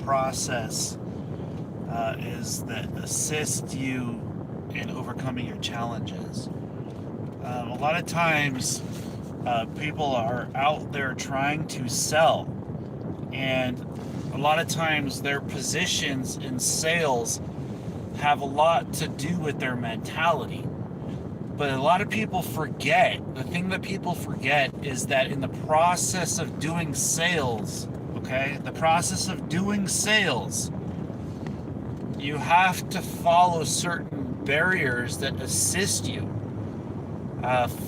process is that assist you in overcoming your challenges. A lot of times, people are out there trying to sell, and a lot of times their positions in sales have a lot to do with their mentality. But a lot of people forget, the thing that people forget is that in the process of doing sales, okay, the process of doing sales, you have to follow certain barriers that assist you.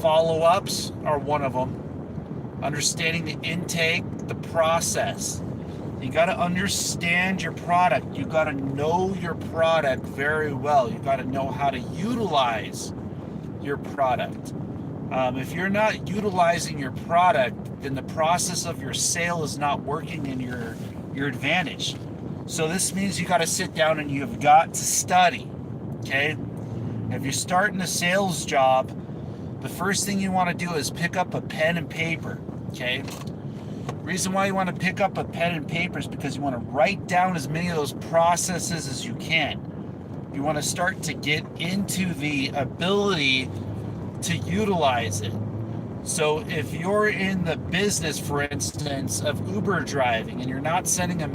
Follow-ups are one of them. Understanding the intake, the process. You got to understand your product. You got to know your product very well. You got to know how to utilize your product. If you're not utilizing your product, then the process of your sale is not working in your advantage. So this means you got to sit down and you've got to study. Okay? If you're starting a sales job, the first thing you want to do is pick up a pen and paper. Okay? Reason why you want to pick up a pen and paper is because you want to write down as many of those processes as you can. You want to start to get into the ability to utilize it. So if you're in the business, for instance, of Uber driving, and you're not sending a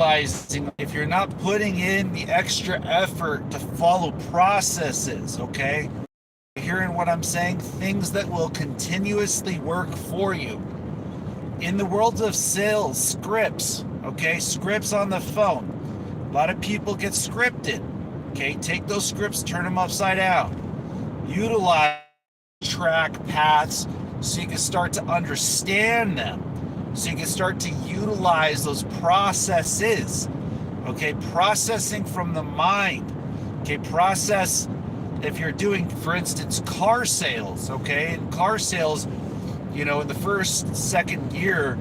if you're not putting in the extra effort to follow processes, okay? Hearing what I'm saying, things that will continuously work for you. In the world of sales, scripts, okay? Scripts on the phone. A lot of people get scripted. Okay, take those scripts, turn them upside down. Utilize track paths so you can start to understand them. So you can start to utilize those processes. Okay, processing from the mind. Okay, process if you're doing, for instance, car sales. Okay, in car sales, in the first, second year,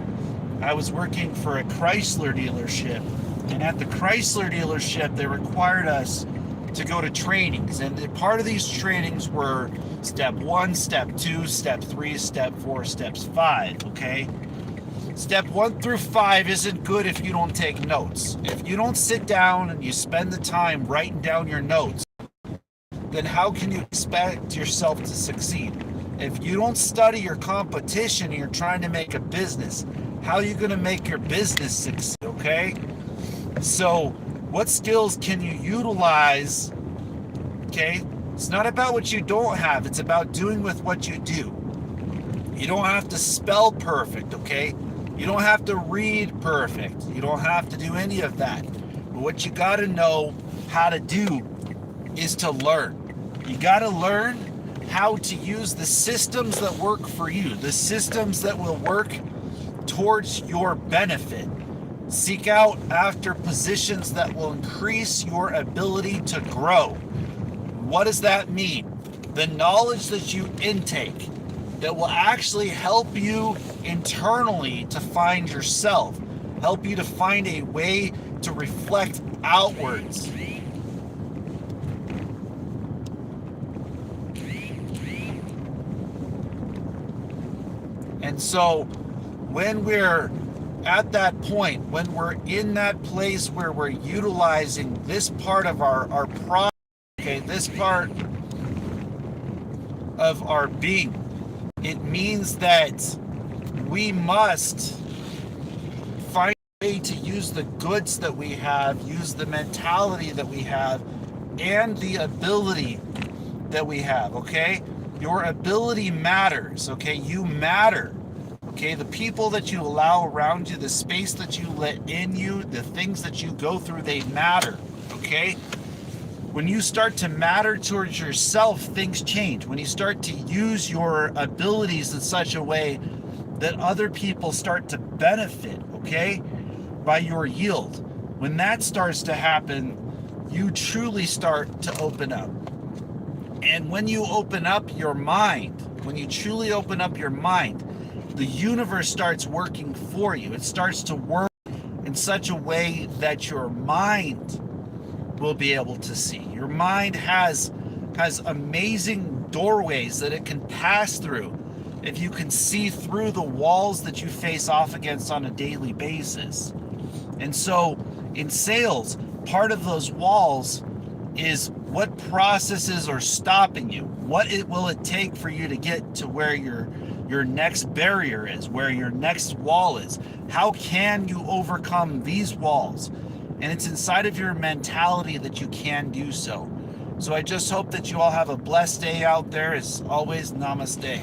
I was working for a Chrysler dealership. And at the Chrysler dealership, they required us to go to trainings, and part of these trainings were step 1, step 2, step 3, step 4, steps 5. Okay, step 1 through 5 isn't good if you don't take notes. If you don't sit down and you spend the time writing down your notes, then how can you expect yourself to succeed? If you don't study your competition and you're trying to make a business, how are you going to make your business succeed? Okay, so what skills can you utilize? Okay, it's not about what you don't have, it's about doing with what you do. You don't have to spell perfect, okay? You don't have to read perfect. You don't have to do any of that. But what you got to know how to do is to learn. You got to learn how to use the systems that work for you, the systems that will work towards your benefit. Seek out after positions that will increase your ability to grow. What does that mean? The knowledge that you intake that will actually help you internally to find yourself, help you to find a way to reflect outwards. And so when we're at that point, when we're in that place where we're utilizing this part of our product, okay, this part of our being, it means that we must find a way to use the goods that we have, use the mentality that we have, and the ability that we have, okay? Your ability matters, okay? You matter. Okay, the people that you allow around you, the space that you let in you, the things that you go through, they matter. Okay? When you start to matter towards yourself, things change. When you start to use your abilities in such a way that other people start to benefit, okay, by your yield. When that starts to happen, you truly start to open up. And when you open up your mind, when you truly open up your mind, the universe starts working for you. It starts to work in such a way that your mind will be able to see. Your mind has amazing doorways that it can pass through if you can see through the walls that you face off against on a daily basis. And so in sales, part of those walls is what processes are stopping you. What will it take for you to get to where your next barrier is, where your next wall is? How can you overcome these walls? And it's inside of your mentality that you can do so. So I just hope that you all have a blessed day out there. As always, namaste.